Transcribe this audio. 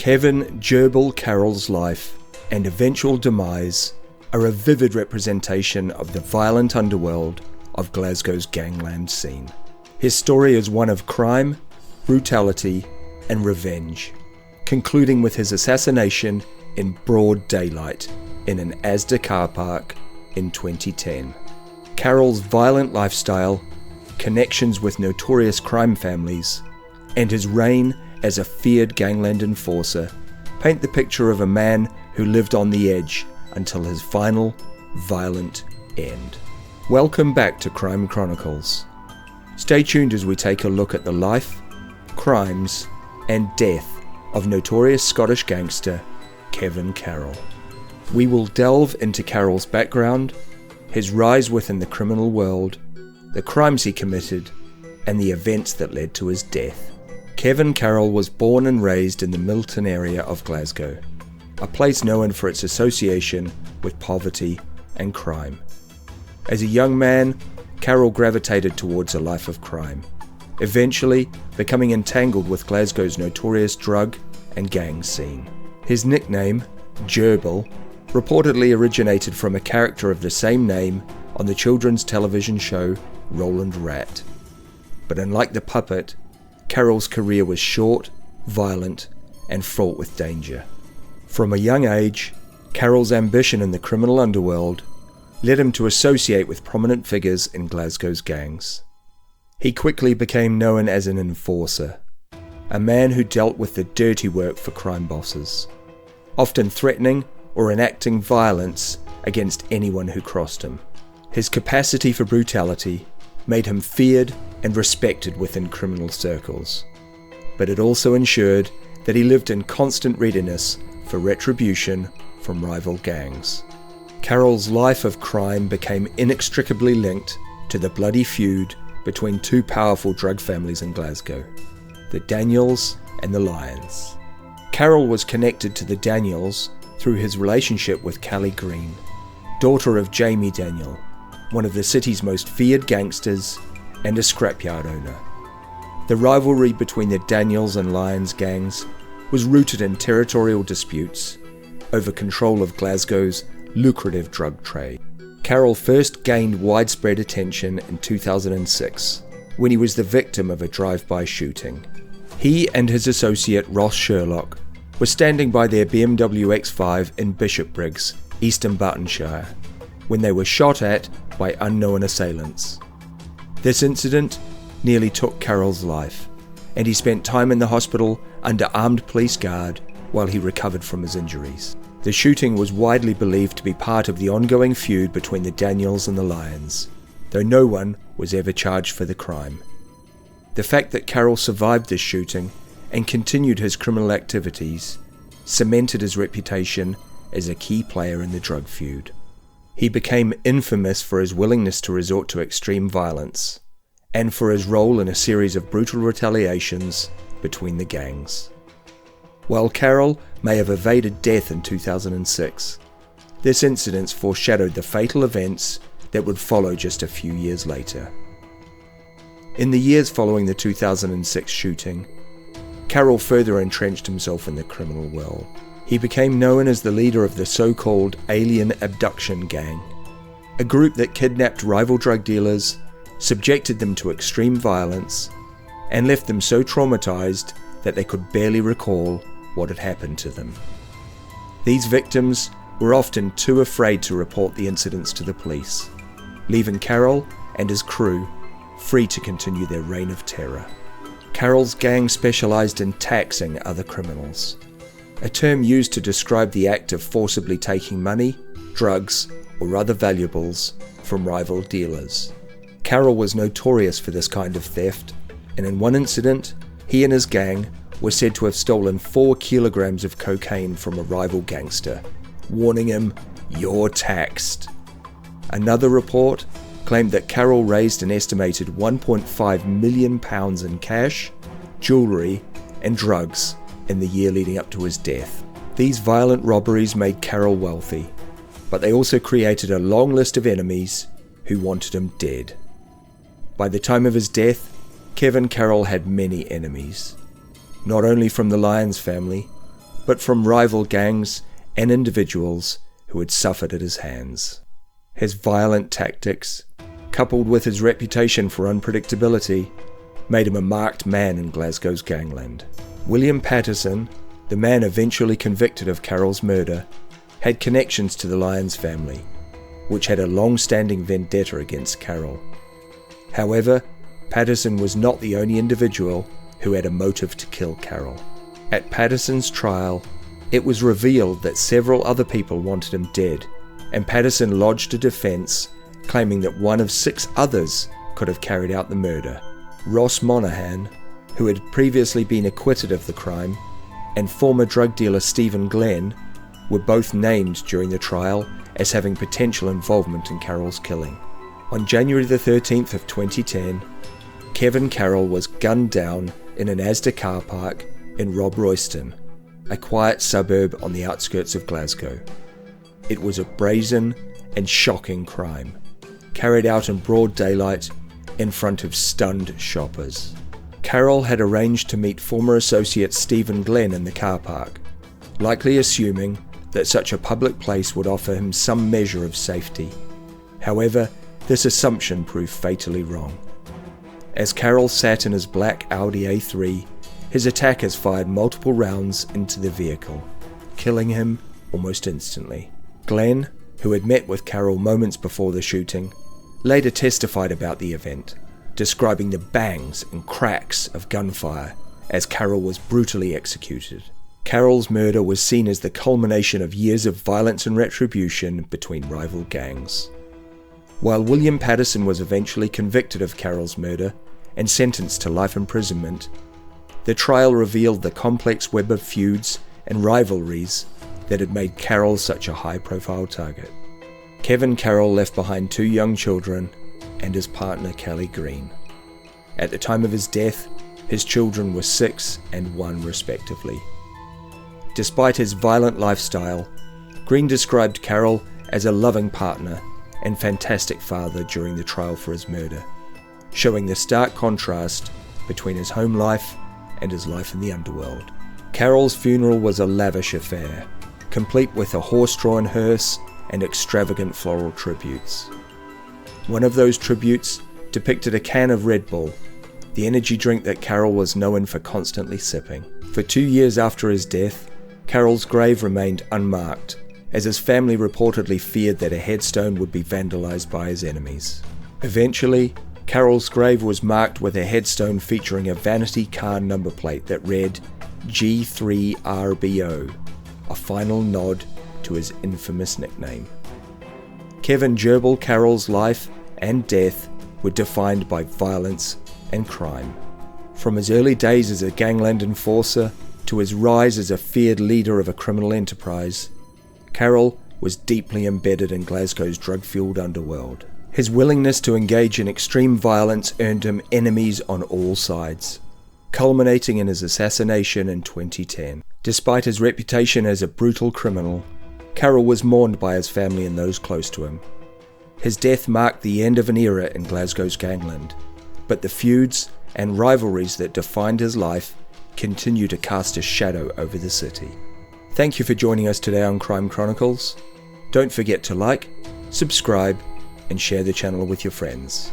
Kevin Gerbil Carroll's life and eventual demise are a vivid representation of the violent underworld of Glasgow's gangland scene. His story is one of crime, brutality, and revenge, concluding with his assassination in broad daylight in an Asda car park in 2010. Carroll's violent lifestyle, connections with notorious crime families, and his reign as a feared gangland enforcer paint the picture of a man who lived on the edge until his final, violent end. Welcome back to Crime Chronicles. Stay tuned as we take a look at the life, crimes, and death of notorious Scottish gangster Kevin Carroll. We will delve into Carroll's background, his rise within the criminal world, the crimes he committed, and the events that led to his death. Kevin Carroll was born and raised in the Milton area of Glasgow, a place known for its association with poverty and crime. As a young man, Carroll gravitated towards a life of crime, eventually becoming entangled with Glasgow's notorious drug and gang scene. His nickname, Gerbil, reportedly originated from a character of the same name on the children's television show Roland Rat. But unlike the puppet, Carroll's career was short, violent, and fraught with danger. From a young age, Carroll's ambition in the criminal underworld led him to associate with prominent figures in Glasgow's gangs. He quickly became known as an enforcer, a man who dealt with the dirty work for crime bosses, often threatening or enacting violence against anyone who crossed him. His capacity for brutality made him feared and respected within criminal circles, but it also ensured that he lived in constant readiness for retribution from rival gangs. Carroll's life of crime became inextricably linked to the bloody feud between two powerful drug families in Glasgow, the Daniels and the Lyons. Carroll was connected to the Daniels through his relationship with Callie Green, daughter of Jamie Daniel, one of the city's most feared gangsters and a scrapyard owner. The rivalry between the Daniels and Lyons gangs was rooted in territorial disputes over control of Glasgow's lucrative drug trade. Carroll first gained widespread attention in 2006 when he was the victim of a drive-by shooting. He and his associate Ross Sherlock were standing by their BMW X5 in Bishopbriggs, Eastern Buckinghamshire, when they were shot at by unknown assailants. This incident nearly took Carroll's life, and he spent time in the hospital under armed police guard while he recovered from his injuries. The shooting was widely believed to be part of the ongoing feud between the Daniels and the Lyons, though no one was ever charged for the crime. The fact that Carroll survived this shooting and continued his criminal activities cemented his reputation as a key player in the drug feud. He became infamous for his willingness to resort to extreme violence, and for his role in a series of brutal retaliations between the gangs. While Carroll may have evaded death in 2006, this incident foreshadowed the fatal events that would follow just a few years later. In the years following the 2006 shooting, Carroll further entrenched himself in the criminal world. He became known as the leader of the so-called Alien Abduction gang, a group that kidnapped rival drug dealers, subjected them to extreme violence, and left them so traumatized that they could barely recall what had happened to them. These victims were often too afraid to report the incidents to the police, leaving Carroll and his crew free to continue their reign of terror. Carroll's gang specialized in taxing other criminals, a term used to describe the act of forcibly taking money, drugs, or other valuables from rival dealers. Carroll was notorious for this kind of theft, and in one incident, he and his gang were said to have stolen 4 kilograms of cocaine from a rival gangster, warning him, "You're taxed." Another report claimed that Carroll raised an estimated £1.5 million in cash, jewellery, and drugs in the year leading up to his death. These violent robberies made Carroll wealthy, but they also created a long list of enemies who wanted him dead. By the time of his death, Kevin Carroll had many enemies, not only from the Lyons family, but from rival gangs and individuals who had suffered at his hands. His violent tactics, coupled with his reputation for unpredictability, made him a marked man in Glasgow's gangland. William Patterson, the man eventually convicted of Carroll's murder, had connections to the Lyons family, which had a long-standing vendetta against Carroll. However, Patterson was not the only individual who had a motive to kill Carroll. At Patterson's trial, it was revealed that several other people wanted him dead, and Patterson lodged a defense claiming that one of 6 others could have carried out the murder. Ross Monaghan, who had previously been acquitted of the crime, and former drug dealer Stephen Glenn were both named during the trial as having potential involvement in Carroll's killing. On January the 13th of 2010, Kevin Carroll was gunned down in an Asda car park in Rob Royston, a quiet suburb on the outskirts of Glasgow. It was a brazen and shocking crime, carried out in broad daylight in front of stunned shoppers. Carroll had arranged to meet former associate Stephen Glenn in the car park, likely assuming that such a public place would offer him some measure of safety. However, this assumption proved fatally wrong. As Carroll sat in his black Audi A3, his attackers fired multiple rounds into the vehicle, killing him almost instantly. Glenn, who had met with Carroll moments before the shooting, later testified about the event, describing the bangs and cracks of gunfire as Carroll was brutally executed. Carroll's murder was seen as the culmination of years of violence and retribution between rival gangs. While William Patterson was eventually convicted of Carroll's murder and sentenced to life imprisonment, the trial revealed the complex web of feuds and rivalries that had made Carroll such a high-profile target. Kevin Carroll left behind 2 young children and his partner Kelly Green. At the time of his death, his children were 6 and 1 respectively. Despite his violent lifestyle, Green described Carroll as a loving partner and fantastic father during the trial for his murder, showing the stark contrast between his home life and his life in the underworld. Carroll's funeral was a lavish affair, complete with a horse-drawn hearse and extravagant floral tributes. One of those tributes depicted a can of Red Bull, the energy drink that Carroll was known for constantly sipping. For 2 years after his death, Carroll's grave remained unmarked, as his family reportedly feared that a headstone would be vandalized by his enemies. Eventually, Carroll's grave was marked with a headstone featuring a vanity car number plate that read G3RBO, a final nod to his infamous nickname. Kevin Gerbil Carroll's life and death were defined by violence and crime. From his early days as a gangland enforcer to his rise as a feared leader of a criminal enterprise, Carroll was deeply embedded in Glasgow's drug-fueled underworld. His willingness to engage in extreme violence earned him enemies on all sides, culminating in his assassination in 2010. Despite his reputation as a brutal criminal, Carroll was mourned by his family and those close to him. His death marked the end of an era in Glasgow's gangland, but the feuds and rivalries that defined his life continue to cast a shadow over the city. Thank you for joining us today on Crime Chronicles. Don't forget to like, subscribe, and share the channel with your friends.